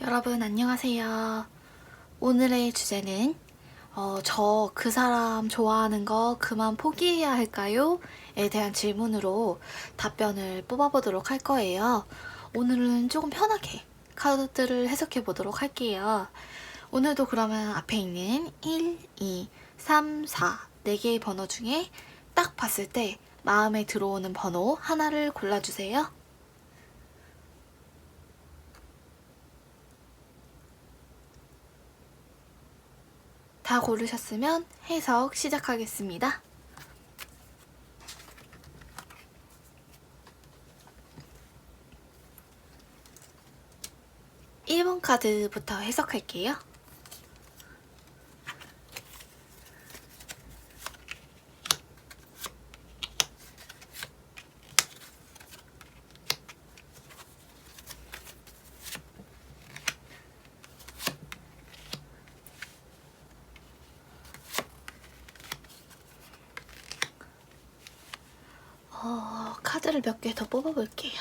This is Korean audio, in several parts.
여러분 안녕하세요. 오늘의 주제는 저 그 사람 좋아하는 거 그만 포기해야 할까요? 에 대한 질문으로 답변을 뽑아보도록 할 거예요. 오늘은 조금 편하게 카드들을 해석해 보도록 할게요. 오늘도 그러면 앞에 있는 1, 2, 3, 4, 4개의 번호 중에 딱 봤을 때 마음에 들어오는 번호 하나를 골라주세요. 다 고르셨으면 해석 시작하겠습니다. 1번 카드부터 해석할게요. 카드를 몇 개 더 뽑아볼게요.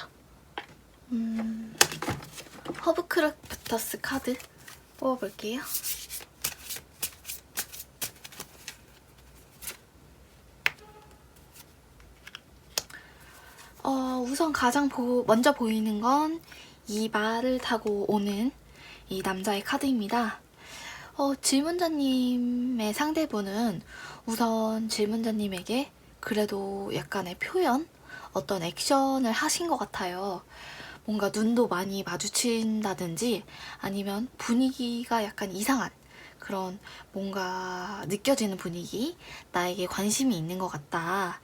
허브크래프터스 카드 뽑아볼게요. 우선 가장 먼저 보이는 건 이 말을 타고 오는 이 남자의 카드입니다. 질문자님의 상대분은 우선 질문자님에게 그래도 약간의 표현, 어떤 액션을 하신 것 같아요. 뭔가 눈도 많이 마주친다든지 아니면 분위기가 약간 이상한 그런 뭔가 느껴지는 분위기, 나에게 관심이 있는 것 같다.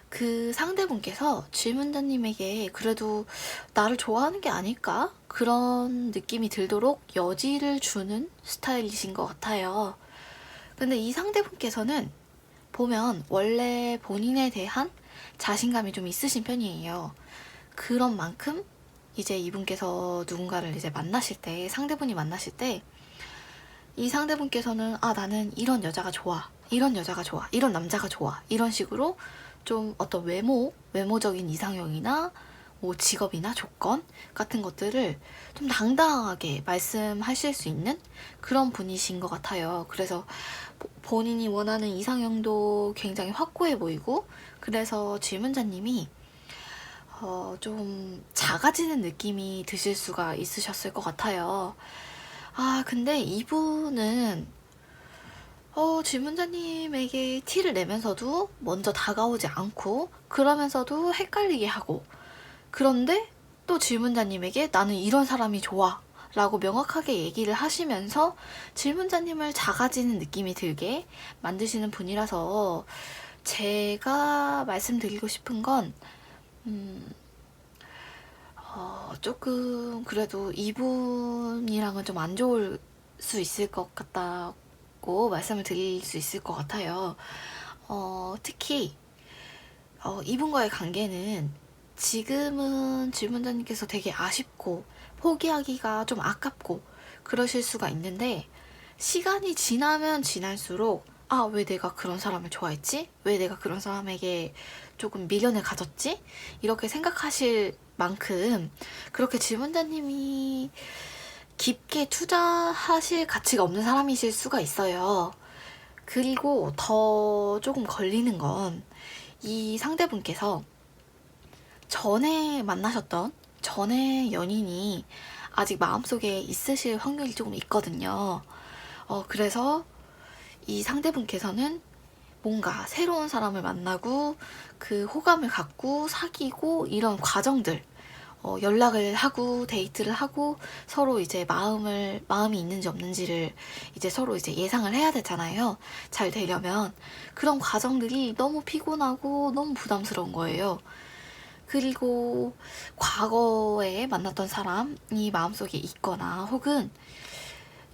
그 상대분께서 질문자님에게 그래도 나를 좋아하는 게 아닐까? 그런 느낌이 들도록 여지를 주는 스타일이신 것 같아요. 근데 이 상대분께서는 보면 원래 본인에 대한 자신감이 좀 있으신 편이에요. 그런 만큼 이제 이분께서 누군가를 이제 만나실 때, 상대분이 만나실 때, 이 상대분께서는 나는 이런 여자가 좋아, 이런 여자가 좋아, 이런 남자가 좋아, 이런 식으로 좀 어떤 외모적인 이상형이나 뭐 직업이나 조건 같은 것들을 좀 당당하게 말씀하실 수 있는 그런 분이신 것 같아요. 그래서 본인이 원하는 이상형도 굉장히 확고해 보이고, 그래서 질문자님이 좀 작아지는 느낌이 드실 수가 있으셨을 것 같아요. 근데 이분은 질문자님에게 티를 내면서도 먼저 다가오지 않고, 그러면서도 헷갈리게 하고, 그런데 또 질문자님에게 나는 이런 사람이 좋아 라고 명확하게 얘기를 하시면서 질문자님을 작아지는 느낌이 들게 만드시는 분이라서, 제가 말씀드리고 싶은 건 조금 그래도 이분이랑은 좀 안 좋을 수 있을 것 같다고 말씀을 드릴 수 있을 것 같아요. 특히 이분과의 관계는 지금은 질문자님께서 되게 아쉽고 포기하기가 좀 아깝고 그러실 수가 있는데, 시간이 지나면 지날수록 왜 내가 그런 사람을 좋아했지? 왜 내가 그런 사람에게 조금 미련을 가졌지? 이렇게 생각하실 만큼 그렇게 질문자님이 깊게 투자하실 가치가 없는 사람이실 수가 있어요. 그리고 더 조금 걸리는 건 이 상대분께서 전에 만나셨던 전에 연인이 아직 마음속에 있으실 확률이 조금 있거든요. 그래서 이 상대분께서는 뭔가 새로운 사람을 만나고 그 호감을 갖고 사귀고 이런 과정들, 연락을 하고 데이트를 하고 서로 이제 마음이 있는지 없는지를 이제 서로 이제 예상을 해야 되잖아요. 잘 되려면. 그런 과정들이 너무 피곤하고 너무 부담스러운 거예요. 그리고 과거에 만났던 사람이 마음속에 있거나 혹은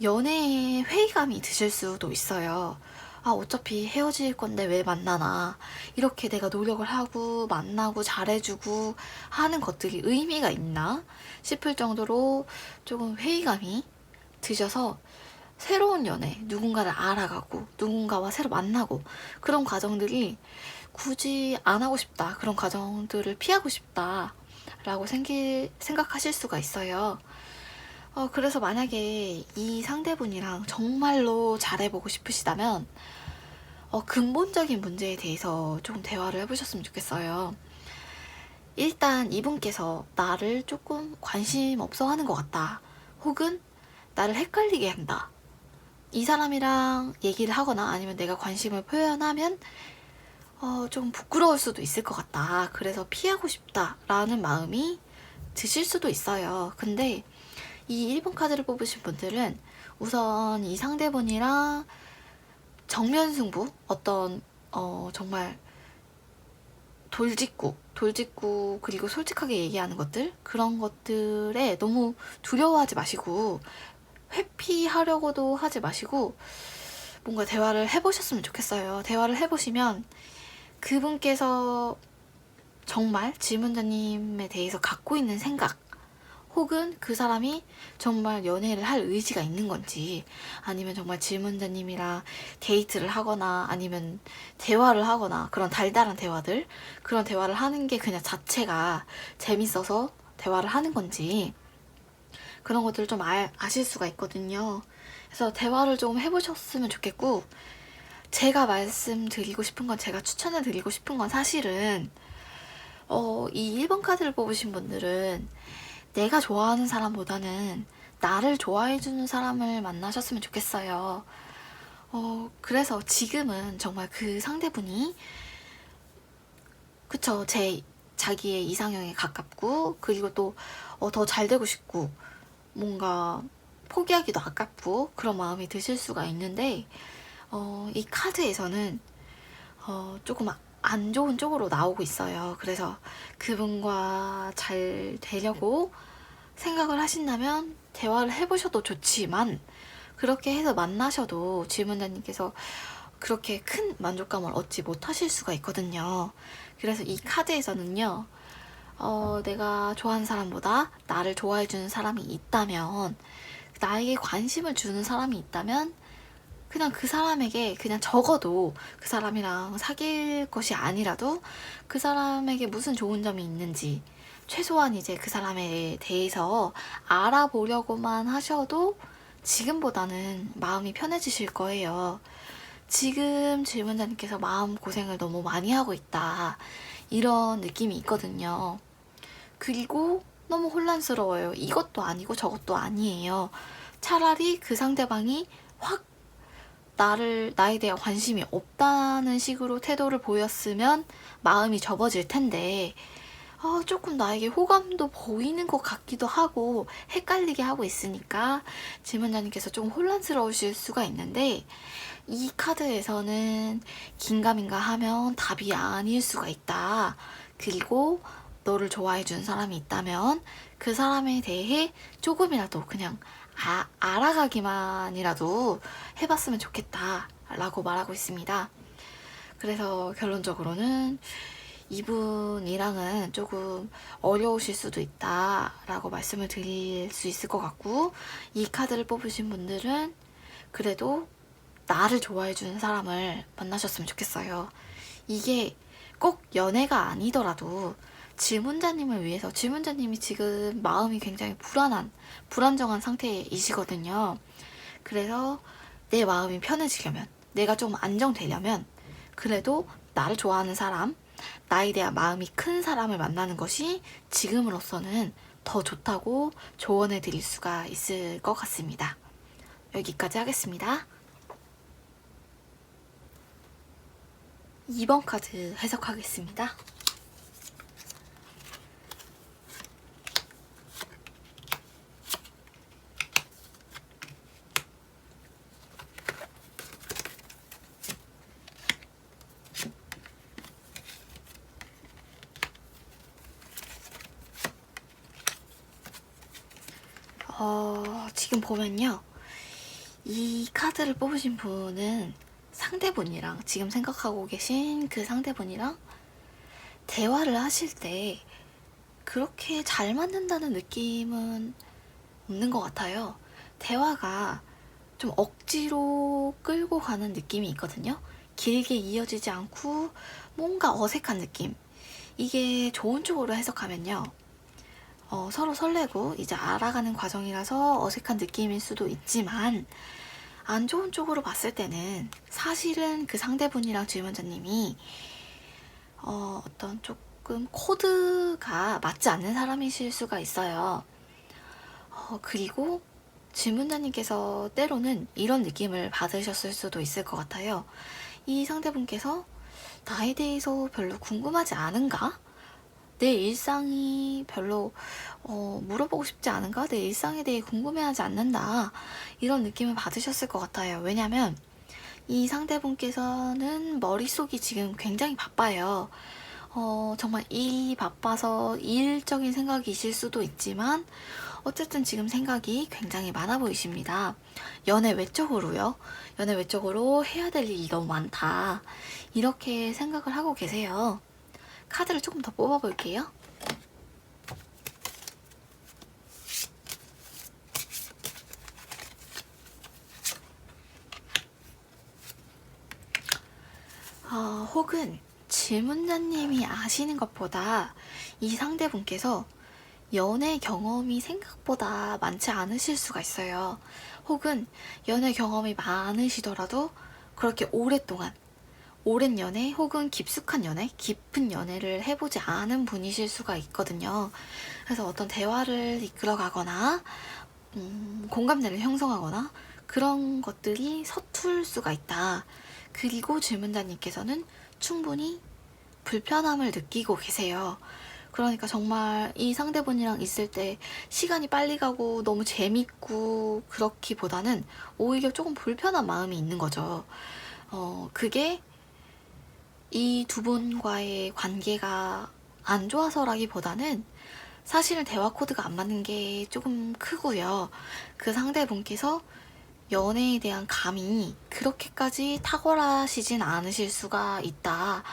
연애에 회의감이 드실 수도 있어요. 어차피 헤어질 건데 왜 만나나. 이렇게 내가 노력을 하고 만나고 잘해주고 하는 것들이 의미가 있나 싶을 정도로 조금 회의감이 드셔서 새로운 연애, 누군가를 알아가고 누군가와 새로 만나고 그런 과정들이 굳이 안 하고 싶다. 그런 과정들을 피하고 싶다. 라고 생각하실 수가 있어요. 그래서 만약에 이 상대분이랑 정말로 잘해보고 싶으시다면 근본적인 문제에 대해서 조금 대화를 해보셨으면 좋겠어요. 일단 이분께서 나를 조금 관심 없어 하는 것 같다. 혹은 나를 헷갈리게 한다. 이 사람이랑 얘기를 하거나 아니면 내가 관심을 표현하면 좀 부끄러울 수도 있을 것 같다. 그래서 피하고 싶다라는 마음이 드실 수도 있어요. 근데 이 1번 카드를 뽑으신 분들은 우선 이 상대분이랑 정면 승부, 어떤 정말 돌직구 그리고 솔직하게 얘기하는 것들, 그런 것들에 너무 두려워하지 마시고 회피하려고도 하지 마시고 뭔가 대화를 해보셨으면 좋겠어요. 대화를 해보시면 그분께서 정말 질문자님에 대해서 갖고 있는 생각, 혹은 그 사람이 정말 연애를 할 의지가 있는 건지, 아니면 정말 질문자님이랑 데이트를 하거나 아니면 대화를 하거나, 그런 달달한 대화들, 그런 대화를 하는 게 그냥 자체가 재밌어서 대화를 하는 건지, 그런 것들을 좀 아실 수가 있거든요. 그래서 대화를 좀 해보셨으면 좋겠고, 제가 말씀드리고 싶은 건, 제가 추천을 드리고 싶은 건 사실은 이 1번 카드를 뽑으신 분들은 내가 좋아하는 사람보다는 나를 좋아해주는 사람을 만나셨으면 좋겠어요. 그래서 지금은 정말 그 상대분이, 그쵸, 자기의 이상형에 가깝고, 그리고 또 더 잘 되고 싶고, 뭔가 포기하기도 아깝고, 그런 마음이 드실 수가 있는데, 이 카드에서는 조금 안 좋은 쪽으로 나오고 있어요. 그래서 그분과 잘 되려고 생각을 하신다면 대화를 해보셔도 좋지만, 그렇게 해서 만나셔도 질문자님께서 그렇게 큰 만족감을 얻지 못하실 수가 있거든요. 그래서 이 카드에서는요, 내가 좋아하는 사람보다 나를 좋아해주는 사람이 있다면, 나에게 관심을 주는 사람이 있다면, 그냥 그 사람에게, 그냥 적어도 그 사람이랑 사귈 것이 아니라도 그 사람에게 무슨 좋은 점이 있는지, 최소한 이제 그 사람에 대해서 알아보려고만 하셔도 지금보다는 마음이 편해지실 거예요. 지금 질문자님께서 마음 고생을 너무 많이 하고 있다, 이런 느낌이 있거든요. 그리고 너무 혼란스러워요. 이것도 아니고 저것도 아니에요. 차라리 그 상대방이 확 나에 대한 관심이 없다는 식으로 태도를 보였으면 마음이 접어질 텐데, 조금 나에게 호감도 보이는 것 같기도 하고 헷갈리게 하고 있으니까 질문자님께서 조금 혼란스러우실 수가 있는데, 이 카드에서는 긴가민가 하면 답이 아닐 수가 있다. 그리고 너를 좋아해준 사람이 있다면 그 사람에 대해 조금이라도 그냥 알아가기만이라도 해봤으면 좋겠다 라고 말하고 있습니다. 그래서 결론적으로는 이분이랑은 조금 어려우실 수도 있다 라고 말씀을 드릴 수 있을 것 같고, 이 카드를 뽑으신 분들은 그래도 나를 좋아해주는 사람을 만나셨으면 좋겠어요. 이게 꼭 연애가 아니더라도 질문자님을 위해서, 질문자님이 지금 마음이 굉장히 불안정한 상태이시거든요. 그래서 내 마음이 편해지려면, 내가 좀 안정되려면, 그래도 나를 좋아하는 사람, 나에 대한 마음이 큰 사람을 만나는 것이 지금으로서는 더 좋다고 조언해 드릴 수가 있을 것 같습니다. 여기까지 하겠습니다. 2번 카드 해석하겠습니다. 지금 보면요, 이 카드를 뽑으신 분은 상대분이랑, 지금 생각하고 계신 그 상대분이랑 대화를 하실 때 그렇게 잘 맞는다는 느낌은 없는 것 같아요. 대화가 좀 억지로 끌고 가는 느낌이 있거든요. 길게 이어지지 않고 뭔가 어색한 느낌. 이게 좋은 쪽으로 해석하면요, 서로 설레고 이제 알아가는 과정이라서 어색한 느낌일 수도 있지만 안 좋은 쪽으로 봤을 때는 사실은 그 상대분이랑 질문자님이 어떤 조금 코드가 맞지 않는 사람이실 수가 있어요. 그리고 질문자님께서 때로는 이런 느낌을 받으셨을 수도 있을 것 같아요. 이 상대분께서 나에 대해서 별로 궁금하지 않은가? 내 일상이 별로 물어보고 싶지 않은가? 내 일상에 대해 궁금해하지 않는다. 이런 느낌을 받으셨을 것 같아요. 왜냐면 이 상대분께서는 머릿속이 지금 굉장히 바빠요. 정말 일이 바빠서 일적인 생각이실 수도 있지만 어쨌든 지금 생각이 굉장히 많아 보이십니다. 연애 외적으로요. 연애 외적으로 해야 될 일이 너무 많다. 이렇게 생각을 하고 계세요. 카드를 조금 더 뽑아볼게요. 혹은 질문자님이 아시는 것보다 이 상대분께서 연애 경험이 생각보다 많지 않으실 수가 있어요. 혹은 연애 경험이 많으시더라도 그렇게 오랫동안 오랜 연애 혹은 깊숙한 연애, 깊은 연애를 해보지 않은 분이실 수가 있거든요. 그래서 어떤 대화를 이끌어가거나 공감대를 형성하거나 그런 것들이 서툴 수가 있다. 그리고 질문자님께서는 충분히 불편함을 느끼고 계세요. 그러니까 정말 이 상대분이랑 있을 때 시간이 빨리 가고 너무 재밌고 그렇기보다는 오히려 조금 불편한 마음이 있는 거죠. 그게 이 두 분과의 관계가 안 좋아서라기보다는 사실은 대화 코드가 안 맞는 게 조금 크고요. 그 상대분께서 연애에 대한 감이 그렇게까지 탁월하시진 않으실 수가 있다.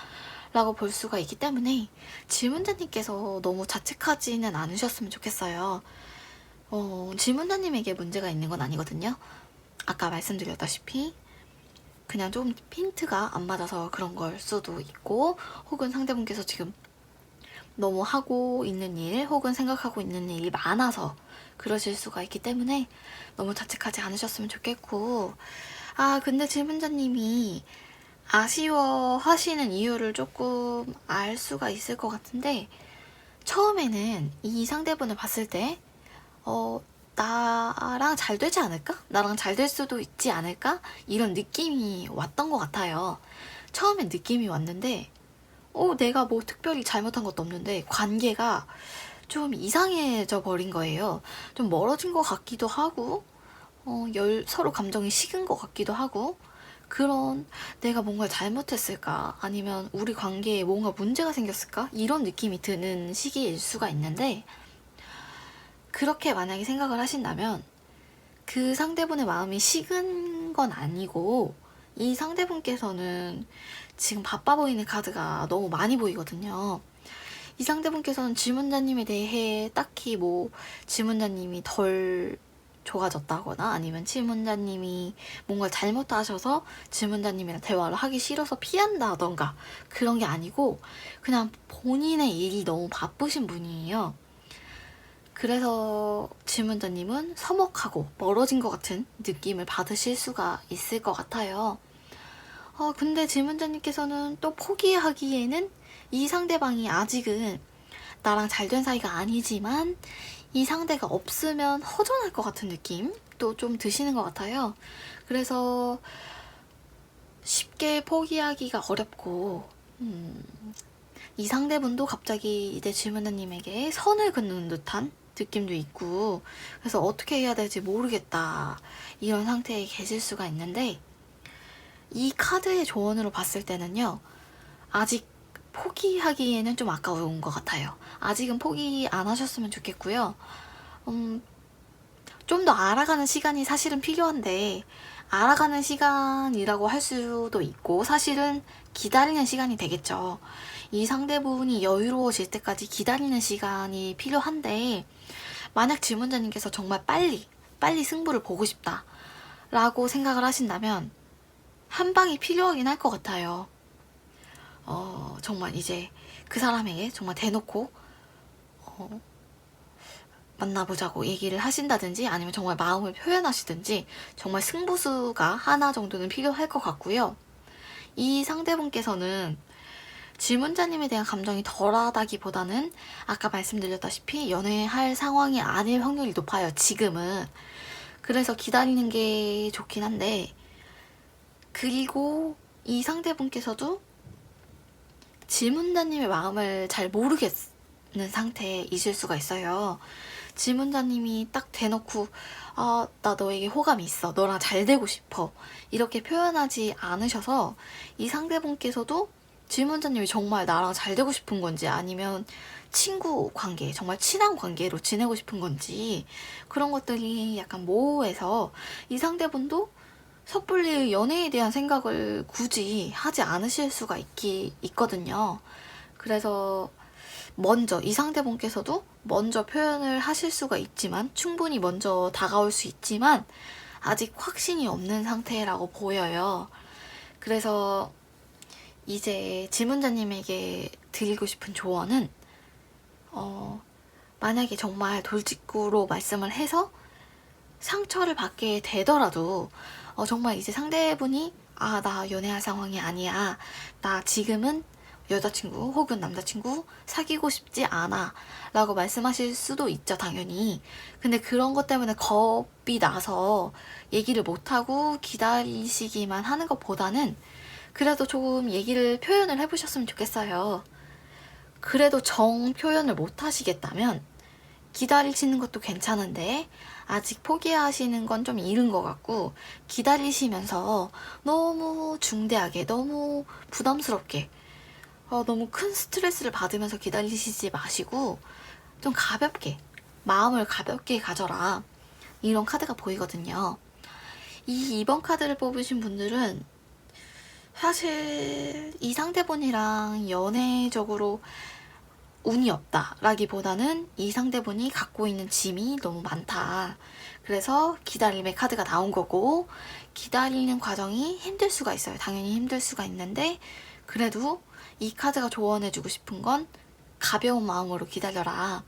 라고 볼 수가 있기 때문에 질문자님께서 너무 자책하지는 않으셨으면 좋겠어요. 질문자님에게 문제가 있는 건 아니거든요. 아까 말씀드렸다시피 그냥 좀 핀트가 안 맞아서 그런 걸 수도 있고 혹은 상대분께서 지금 너무 하고 있는 일 혹은 생각하고 있는 일이 많아서 그러실 수가 있기 때문에 너무 자책하지 않으셨으면 좋겠고 근데 질문자님이 아쉬워하시는 이유를 조금 알 수가 있을 것 같은데 처음에는 이 상대분을 봤을 때 나랑 잘 되지 않을까? 나랑 잘 될 수도 있지 않을까? 이런 느낌이 왔던 것 같아요. 처음엔 느낌이 왔는데 내가 뭐 특별히 잘못한 것도 없는데 관계가 좀 이상해져 버린 거예요. 좀 멀어진 것 같기도 하고 서로 감정이 식은 것 같기도 하고 그런 내가 뭔가 잘못했을까 아니면 우리 관계에 뭔가 문제가 생겼을까 이런 느낌이 드는 시기일 수가 있는데 그렇게 만약에 생각을 하신다면 그 상대분의 마음이 식은 건 아니고 이 상대분께서는 지금 바빠 보이는 카드가 너무 많이 보이거든요. 이 상대분께서는 질문자님에 대해 딱히 뭐 질문자님이 덜 좋아졌다거나 아니면 질문자님이 뭔가 잘못하셔서 질문자님이랑 대화를 하기 싫어서 피한다던가 그런 게 아니고 그냥 본인의 일이 너무 바쁘신 분이에요. 그래서 질문자님은 서먹하고 멀어진 것 같은 느낌을 받으실 수가 있을 것 같아요. 근데 질문자님께서는 또 포기하기에는 이 상대방이 아직은 나랑 잘 된 사이가 아니지만 이 상대가 없으면 허전할 것 같은 느낌도 좀 드시는 것 같아요. 그래서 쉽게 포기하기가 어렵고 이 상대분도 갑자기 이제 질문자님에게 선을 긋는 듯한 느낌도 있고 그래서 어떻게 해야 될지 모르겠다 이런 상태에 계실 수가 있는데 이 카드의 조언으로 봤을 때는요 아직 포기하기에는 좀 아까운 것 같아요. 아직은 포기 안 하셨으면 좋겠고요. 좀 더 알아가는 시간이 사실은 필요한데 알아가는 시간이라고 할 수도 있고 사실은 기다리는 시간이 되겠죠. 이 상대분이 여유로워질 때까지 기다리는 시간이 필요한데 만약 질문자님께서 정말 빨리 승부를 보고 싶다 라고 생각을 하신다면 한 방이 필요하긴 할 것 같아요. 정말 이제 그 사람에게 정말 대놓고 만나보자고 얘기를 하신다든지 아니면 정말 마음을 표현하시든지 정말 승부수가 하나 정도는 필요할 것 같고요. 이 상대분께서는 질문자님에 대한 감정이 덜하다기보다는 아까 말씀드렸다시피 연애할 상황이 아닐 확률이 높아요, 지금은. 그래서 기다리는 게 좋긴 한데, 그리고 이 상대분께서도 질문자님의 마음을 잘 모르겠는 상태이실 수가 있어요. 질문자님이 딱 대놓고 나 너에게 호감이 있어, 너랑 잘 되고 싶어, 이렇게 표현하지 않으셔서 이 상대분께서도 질문자님이 정말 나랑 잘 되고 싶은 건지 아니면 친구 관계, 정말 친한 관계로 지내고 싶은 건지 그런 것들이 약간 모호해서 이 상대분도 섣불리 연애에 대한 생각을 굳이 하지 않으실 수가 있거든요. 그래서 먼저 이 상대분께서도 먼저 표현을 하실 수가 있지만, 충분히 먼저 다가올 수 있지만 아직 확신이 없는 상태라고 보여요. 그래서 이제 질문자님에게 드리고 싶은 조언은 만약에 정말 돌직구로 말씀을 해서 상처를 받게 되더라도 정말 이제 상대분이 나 연애할 상황이 아니야, 나 지금은 여자친구 혹은 남자친구 사귀고 싶지 않아 라고 말씀하실 수도 있죠, 당연히. 근데 그런 것 때문에 겁이 나서 얘기를 못하고 기다리시기만 하는 것보다는 그래도 조금 얘기를 표현을 해보셨으면 좋겠어요. 그래도 정 표현을 못 하시겠다면 기다리시는 것도 괜찮은데 아직 포기하시는 건 좀 이른 것 같고, 기다리시면서 너무 중대하게, 너무 부담스럽게, 너무 큰 스트레스를 받으면서 기다리시지 마시고 좀 가볍게, 마음을 가볍게 가져라, 이런 카드가 보이거든요. 이 2번 카드를 뽑으신 분들은 사실 이 상대분이랑 연애적으로 운이 없다 라기보다는 이 상대분이 갖고 있는 짐이 너무 많다, 그래서 기다림의 카드가 나온 거고, 기다리는 과정이 힘들 수가 있어요. 당연히 힘들 수가 있는데 그래도 이 카드가 조언해주고 싶은 건 가벼운 마음으로 기다려라.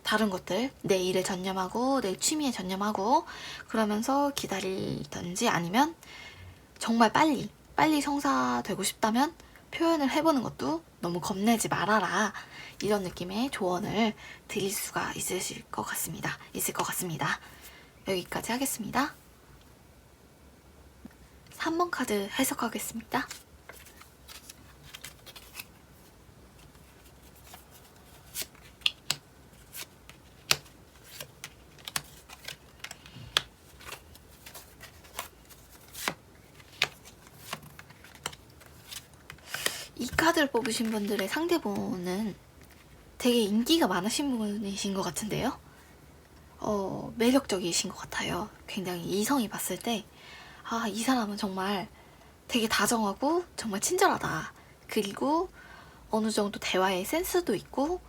다른 것들, 내 일에 전념하고 내 취미에 전념하고 그러면서 기다리든지, 아니면 정말 빨리 성사되고 싶다면 표현을 해보는 것도 너무 겁내지 말아라, 이런 느낌의 조언을 드릴 수가 있을 것 같습니다. 여기까지 하겠습니다. 3번 카드 해석하겠습니다. 이 카드를 뽑으신 분들의 상대분은 되게 인기가 많으신 분이신 것 같은데요. 매력적이신 것 같아요. 굉장히 이성이 봤을 때 이 사람은 정말 되게 다정하고 정말 친절하다. 그리고 어느 정도 대화의 센스도 있고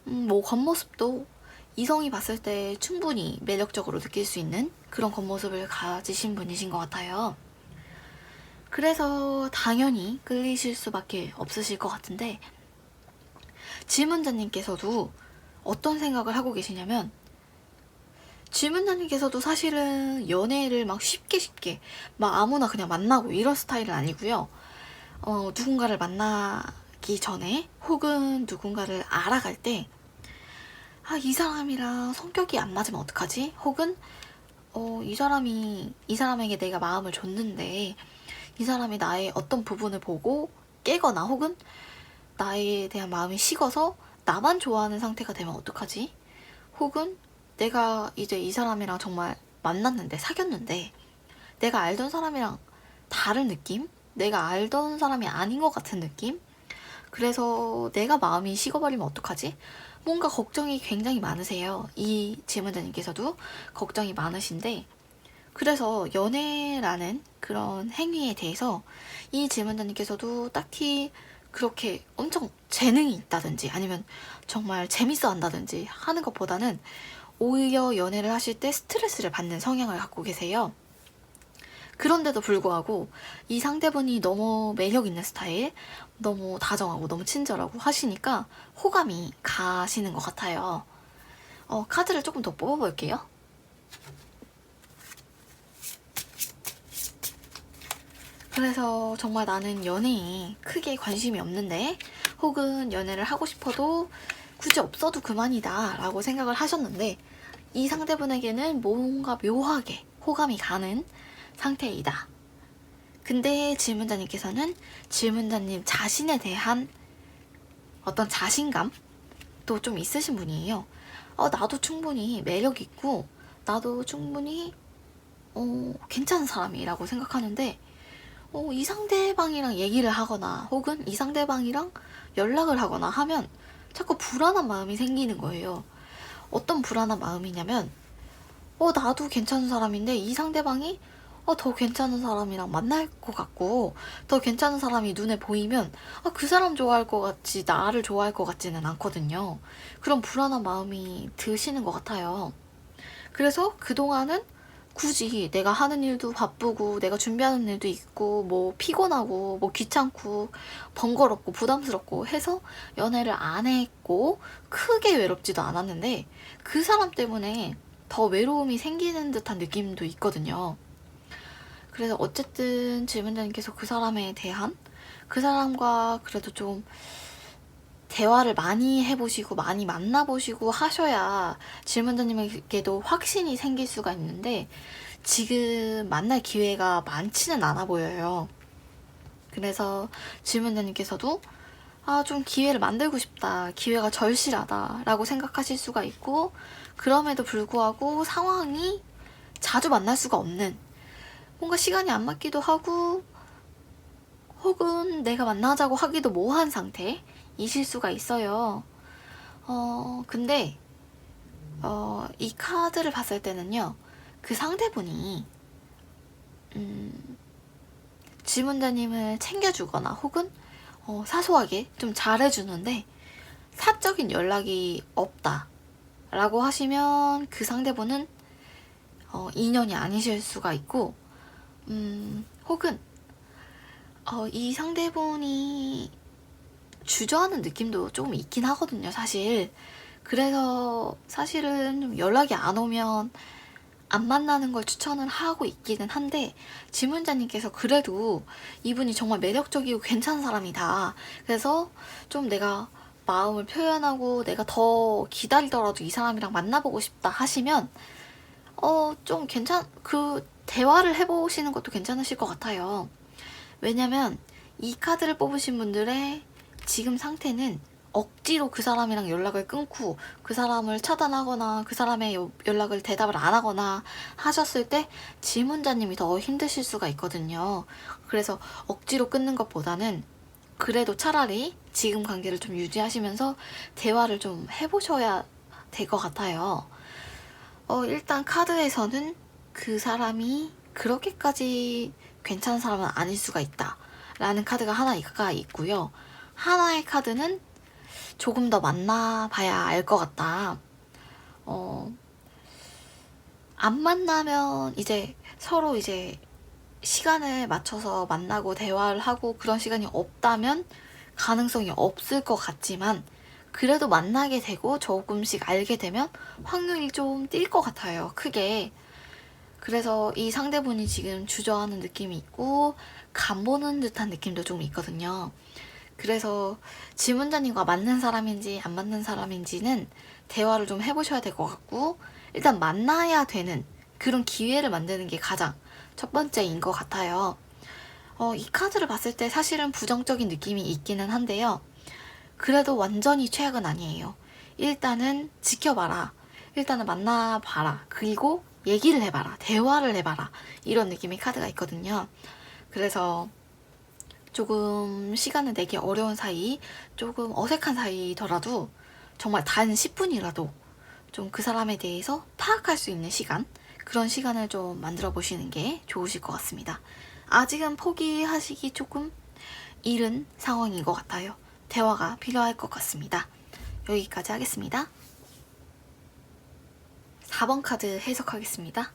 뭐 겉모습도 이성이 봤을 때 충분히 매력적으로 느낄 수 있는 그런 겉모습을 가지신 분이신 것 같아요. 그래서 당연히 끌리실 수밖에 없으실 것 같은데, 질문자님께서도 어떤 생각을 하고 계시냐면, 질문자님께서도 사실은 연애를 막 쉽게 막 아무나 그냥 만나고 이런 스타일은 아니고요. 누군가를 만나기 전에 혹은 누군가를 알아갈 때 이 사람이랑 성격이 안 맞으면 어떡하지? 혹은 이 사람에게 내가 마음을 줬는데 이 사람이 나의 어떤 부분을 보고 깨거나 혹은 나에 대한 마음이 식어서 나만 좋아하는 상태가 되면 어떡하지? 혹은 내가 이제 이 사람이랑 정말 만났는데, 사귀었는데 내가 알던 사람이랑 다른 느낌? 내가 알던 사람이 아닌 것 같은 느낌? 그래서 내가 마음이 식어버리면 어떡하지? 뭔가 걱정이 굉장히 많으세요. 이 질문자님께서도 걱정이 많으신데, 그래서 연애라는 그런 행위에 대해서 이 질문자님께서도 딱히 그렇게 엄청 재능이 있다든지 아니면 정말 재밌어 한다든지 하는 것보다는 오히려 연애를 하실 때 스트레스를 받는 성향을 갖고 계세요. 그런데도 불구하고 이 상대분이 너무 매력 있는 스타일, 너무 다정하고 너무 친절하고 하시니까 호감이 가시는 것 같아요. 카드를 조금 더 뽑아볼게요. 그래서 정말 나는 연애에 크게 관심이 없는데, 혹은 연애를 하고 싶어도 굳이 없어도 그만이다 라고 생각을 하셨는데, 이 상대분에게는 뭔가 묘하게 호감이 가는 상태이다. 근데 질문자님께서는 질문자님 자신에 대한 어떤 자신감도 좀 있으신 분이에요. 나도 충분히 매력 있고 나도 충분히 괜찮은 사람이라고 생각하는데, 이 상대방이랑 얘기를 하거나 혹은 이 상대방이랑 연락을 하거나 하면 자꾸 불안한 마음이 생기는 거예요. 어떤 불안한 마음이냐면, 나도 괜찮은 사람인데 이 상대방이 더 괜찮은 사람이랑 만날 것 같고, 더 괜찮은 사람이 눈에 보이면 그 사람 좋아할 것 같지 나를 좋아할 것 같지는 않거든요. 그런 불안한 마음이 드시는 것 같아요. 그래서 그동안은 굳이 내가 하는 일도 바쁘고 내가 준비하는 일도 있고 뭐 피곤하고 뭐 귀찮고 번거롭고 부담스럽고 해서 연애를 안 했고 크게 외롭지도 않았는데, 그 사람 때문에 더 외로움이 생기는 듯한 느낌도 있거든요. 그래서 어쨌든 질문자님께서 그 사람에 대한, 그 사람과 그래도 좀 대화를 많이 해보시고 많이 만나보시고 하셔야 질문자님에게도 확신이 생길 수가 있는데, 지금 만날 기회가 많지는 않아 보여요. 그래서 질문자님께서도 좀 기회를 만들고 싶다, 기회가 절실하다 라고 생각하실 수가 있고, 그럼에도 불구하고 상황이 자주 만날 수가 없는, 뭔가 시간이 안 맞기도 하고 혹은 내가 만나자고 하기도 뭐한 상태이실 수가 있어요. 근데 이 카드를 봤을 때는요, 그 상대분이 질문자님을 챙겨주거나 혹은 사소하게 좀 잘해주는데 사적인 연락이 없다 라고 하시면, 그 상대분은 인연이 아니실 수가 있고, 혹은 이 상대분이 주저하는 느낌도 조금 있긴 하거든요, 사실. 그래서 사실은 좀 연락이 안 오면 안 만나는 걸 추천을 하고 있기는 한데, 질문자님께서 그래도 이분이 정말 매력적이고 괜찮은 사람이다, 그래서 좀 내가 마음을 표현하고 내가 더 기다리더라도 이 사람이랑 만나보고 싶다 하시면 좀 그 대화를 해보시는 것도 괜찮으실 것 같아요. 왜냐면 이 카드를 뽑으신 분들의 지금 상태는 억지로 그 사람이랑 연락을 끊고 그 사람을 차단하거나 그 사람의 연락을 대답을 안 하거나 하셨을 때 질문자님이 더 힘드실 수가 있거든요. 그래서 억지로 끊는 것보다는 그래도 차라리 지금 관계를 좀 유지하시면서 대화를 좀 해보셔야 될 것 같아요. 일단 카드에서는 그 사람이 그렇게까지 괜찮은 사람은 아닐 수가 있다 라는 카드가 하나가 있고요. 하나의 카드는 조금 더 만나봐야 알 것 같다. 안 만나면 이제 서로 이제 시간을 맞춰서 만나고 대화를 하고 그런 시간이 없다면 가능성이 없을 것 같지만, 그래도 만나게 되고 조금씩 알게 되면 확률이 좀 뛸 것 같아요, 크게. 그래서 이 상대분이 지금 주저하는 느낌이 있고 간보는 듯한 느낌도 좀 있거든요. 그래서 질문자님과 맞는 사람인지 안 맞는 사람인지는 대화를 좀 해보셔야 될 것 같고, 일단 만나야 되는 그런 기회를 만드는 게 가장 첫 번째인 것 같아요. 이 카드를 봤을 때 사실은 부정적인 느낌이 있기는 한데요, 그래도 완전히 최악은 아니에요. 일단은 지켜봐라, 일단은 만나봐라, 그리고 얘기를 해봐라, 대화를 해봐라, 이런 느낌의 카드가 있거든요. 그래서 조금 시간을 내기 어려운 사이, 조금 어색한 사이더라도 정말 단 10분이라도 좀 그 사람에 대해서 파악할 수 있는 시간, 그런 시간을 좀 만들어 보시는 게 좋으실 것 같습니다. 아직은 포기하시기 조금 이른 상황인 것 같아요. 대화가 필요할 것 같습니다. 여기까지 하겠습니다. 4번 카드 해석하겠습니다.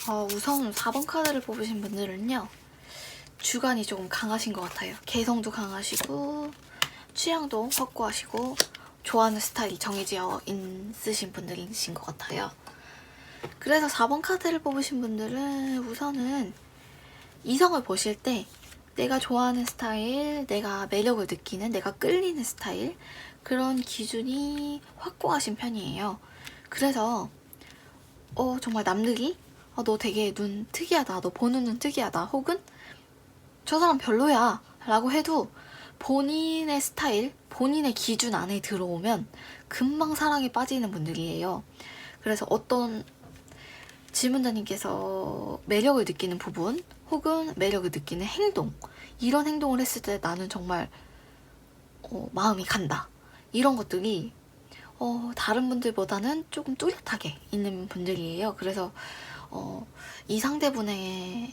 우선 4번 카드를 뽑으신 분들은요, 주관이 조금 강하신 것 같아요. 개성도 강하시고 취향도 확고하시고 좋아하는 스타일이 정해져 있으신 분들이신 것 같아요. 그래서 4번 카드를 뽑으신 분들은 우선은 이성을 보실 때 내가 좋아하는 스타일, 내가 매력을 느끼는, 내가 끌리는 스타일, 그런 기준이 확고하신 편이에요. 그래서 정말 남들이 너 되게 눈 특이하다, 너 보는 눈 특이하다, 혹은 저 사람 별로야 라고 해도 본인의 스타일, 본인의 기준 안에 들어오면 금방 사랑에 빠지는 분들이에요. 그래서 어떤 질문자님께서 매력을 느끼는 부분 혹은 매력을 느끼는 행동, 이런 행동을 했을 때 나는 정말 마음이 간다, 이런 것들이 다른 분들보다는 조금 뚜렷하게 있는 분들이에요. 그래서 이 상대분에게도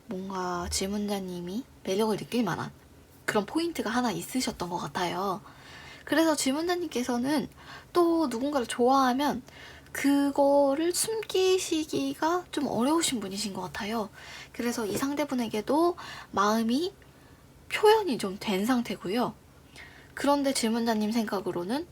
뭔가 질문자님이 매력을 느낄 만한 그런 포인트가 하나 있으셨던 것 같아요. 그래서 질문자님께서는 또 누군가를 좋아하면 그거를 숨기시기가 좀 어려우신 분이신 것 같아요. 그래서 이 상대분에게도 마음이 표현이 좀 된 상태고요. 그런데 질문자님 생각으로는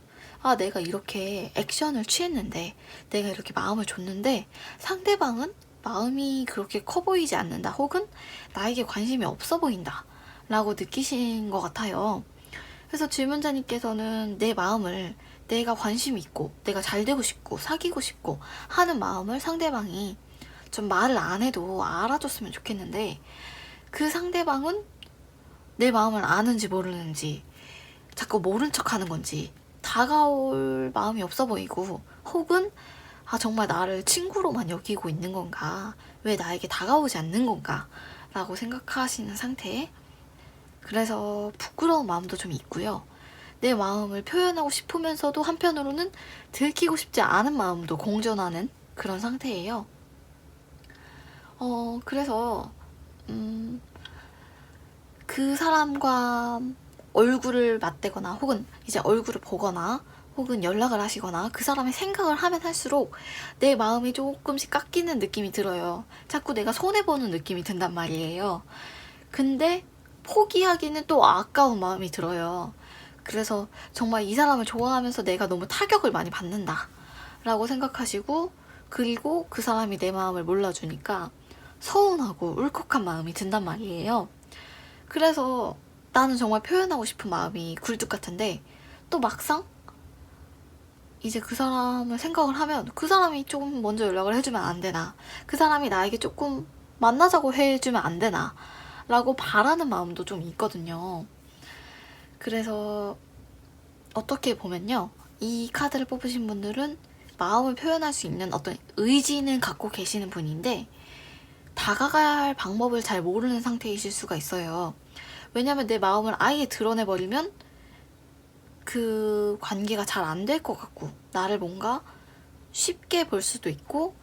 내가 이렇게 액션을 취했는데, 내가 이렇게 마음을 줬는데 상대방은 마음이 그렇게 커 보이지 않는다, 혹은 나에게 관심이 없어 보인다 라고 느끼신 것 같아요. 그래서 질문자님께서는 내 마음을, 내가 관심 있고 내가 잘 되고 싶고 사귀고 싶고 하는 마음을 상대방이 좀 말을 안 해도 알아줬으면 좋겠는데, 그 상대방은 내 마음을 아는지 모르는지 자꾸 모른 척 하는 건지 다가올 마음이 없어 보이고, 혹은 정말 나를 친구로만 여기고 있는 건가, 왜 나에게 다가오지 않는 건가 라고 생각하시는 상태. 그래서 부끄러운 마음도 좀 있고요. 내 마음을 표현하고 싶으면서도 한편으로는 들키고 싶지 않은 마음도 공존하는 그런 상태예요. 그래서 그 사람과 얼굴을 맞대거나 혹은 이제 얼굴을 보거나 혹은 연락을 하시거나 그 사람의 생각을 하면 할수록 내 마음이 조금씩 깎이는 느낌이 들어요. 자꾸 내가 손해보는 느낌이 든단 말이에요. 근데 포기하기는 또 아까운 마음이 들어요. 그래서 정말 이 사람을 좋아하면서 내가 너무 타격을 많이 받는다 라고 생각하시고, 그리고 그 사람이 내 마음을 몰라주니까 서운하고 울컥한 마음이 든단 말이에요. 그래서 나는 정말 표현하고 싶은 마음이 굴뚝 같은데, 또 막상 이제 그 사람을 생각을 하면 그 사람이 조금 먼저 연락을 해주면 안 되나, 그 사람이 나에게 조금 만나자고 해주면 안 되나 라고 바라는 마음도 좀 있거든요. 그래서 어떻게 보면요, 이 카드를 뽑으신 분들은 마음을 표현할 수 있는 어떤 의지는 갖고 계시는 분인데 다가갈 방법을 잘 모르는 상태이실 수가 있어요. 왜냐면 내 마음을 아예 드러내버리면 그 관계가 잘 안 될 것 같고, 나를 뭔가 쉽게 볼 수도 있고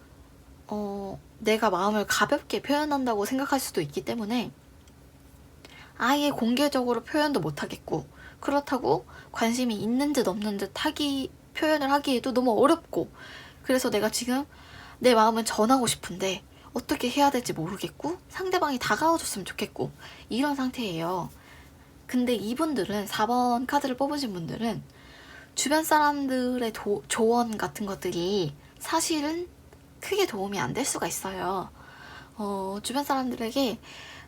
내가 마음을 가볍게 표현한다고 생각할 수도 있기 때문에 아예 공개적으로 표현도 못하겠고, 그렇다고 관심이 있는 듯 없는 듯 표현을 하기에도 너무 어렵고, 그래서 내가 지금 내 마음을 전하고 싶은데 어떻게 해야 될지 모르겠고 상대방이 다가와줬으면 좋겠고, 이런 상태예요. 근데 이분들은, 4번 카드를 뽑으신 분들은 주변 사람들의 조언 같은 것들이 사실은 크게 도움이 안 될 수가 있어요. 주변 사람들에게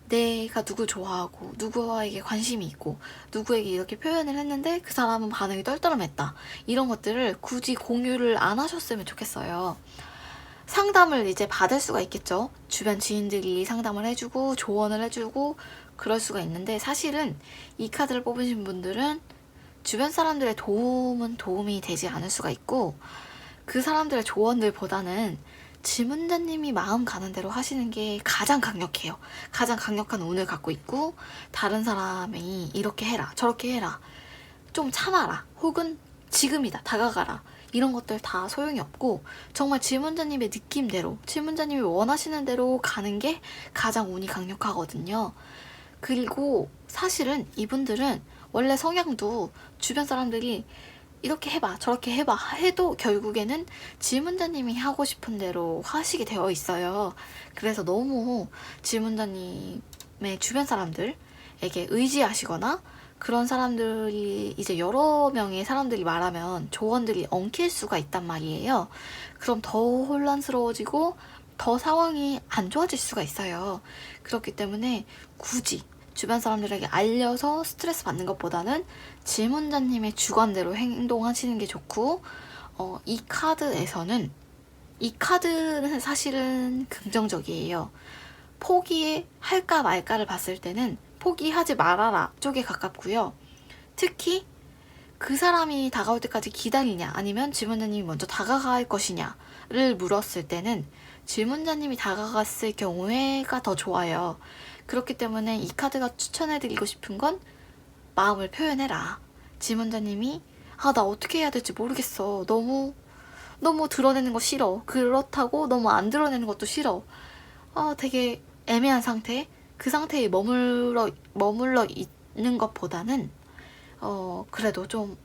내가 누굴 좋아하고 누구에게 관심이 있고 누구에게 이렇게 표현을 했는데 그 사람은 반응이 떨떠름했다, 이런 것들을 굳이 공유를 안 하셨으면 좋겠어요. 상담을 이제 받을 수가 있겠죠. 주변 지인들이 상담을 해주고 조언을 해주고 그럴 수가 있는데, 사실은 이 카드를 뽑으신 분들은 주변 사람들의 도움이 되지 않을 수가 있고, 그 사람들의 조언들보다는 질문자님이 마음 가는 대로 하시는 게 가장 강력해요. 가장 강력한 운을 갖고 있고, 다른 사람이 이렇게 해라, 저렇게 해라, 좀 참아라, 혹은 지금이다, 다가가라, 이런 것들 다 소용이 없고, 정말 질문자님의 느낌대로, 질문자님이 원하시는 대로 가는 게 가장 운이 강력하거든요. 그리고 사실은 이분들은 원래 성향도 주변 사람들이 이렇게 해봐 저렇게 해봐 해도 결국에는 질문자님이 하고 싶은 대로 하시게 되어 있어요. 그래서 너무 질문자님의 주변 사람들에게 의지하시거나 그런 사람들이 이제 여러 명의 사람들이 말하면 조언들이 엉킬 수가 있단 말이에요. 그럼 더 혼란스러워지고 더 상황이 안 좋아질 수가 있어요. 그렇기 때문에 굳이 주변 사람들에게 알려서 스트레스 받는 것보다는 질문자님의 주관대로 행동하시는 게 좋고, 이 카드는 사실은 긍정적이에요. 포기할까 말까를 봤을 때는 포기하지 말아라 쪽에 가깝고요. 특히 그 사람이 다가올 때까지 기다리냐 아니면 질문자님이 먼저 다가갈 것이냐를 물었을 때는 질문자님이 다가갔을 경우에가 더 좋아요. 그렇기 때문에 이 카드가 추천해드리고 싶은 건 마음을 표현해라. 질문자님이 나 어떻게 해야 될지 모르겠어. 너무 드러내는 거 싫어. 그렇다고 너무 안 드러내는 것도 싫어. 되게 애매한 상태? 그 상태에 머물러 있는 것보다는 그래도 좀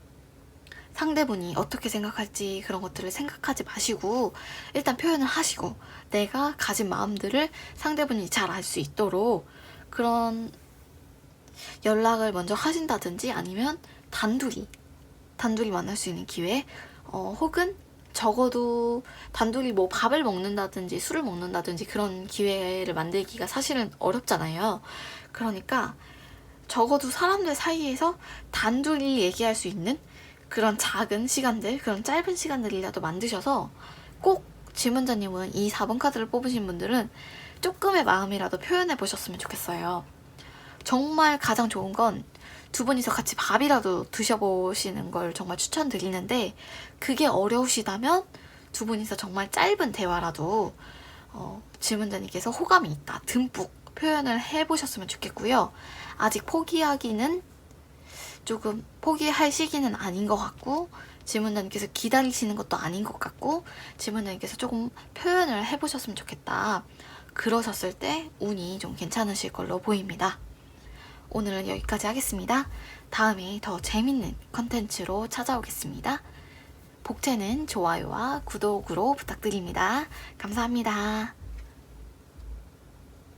상대분이 어떻게 생각할지 그런 것들을 생각하지 마시고 일단 표현을 하시고 내가 가진 마음들을 상대분이 잘 알 수 있도록 그런 연락을 먼저 하신다든지 아니면 단둘이 만날 수 있는 기회, 혹은 적어도 단둘이 뭐 밥을 먹는다든지 술을 먹는다든지 그런 기회를 만들기가 사실은 어렵잖아요. 그러니까 적어도 사람들 사이에서 단둘이 얘기할 수 있는 그런 작은 시간들, 그런 짧은 시간들이라도 만드셔서 꼭 질문자님은 이 4번 카드를 뽑으신 분들은 조금의 마음이라도 표현해 보셨으면 좋겠어요. 정말 가장 좋은 건 두 분이서 같이 밥이라도 드셔보시는 걸 정말 추천드리는데, 그게 어려우시다면 두 분이서 정말 짧은 대화라도 질문자님께서 호감이 있다 듬뿍 표현을 해보셨으면 좋겠고요. 아직 포기하기는 조금 포기할 시기는 아닌 것 같고 질문자님께서 기다리시는 것도 아닌 것 같고 질문자님께서 조금 표현을 해보셨으면 좋겠다. 그러셨을 때 운이 좀 괜찮으실 걸로 보입니다. 오늘은 여기까지 하겠습니다. 다음에 더 재밌는 컨텐츠로 찾아오겠습니다. 복채는 좋아요와 구독으로 부탁드립니다. 감사합니다.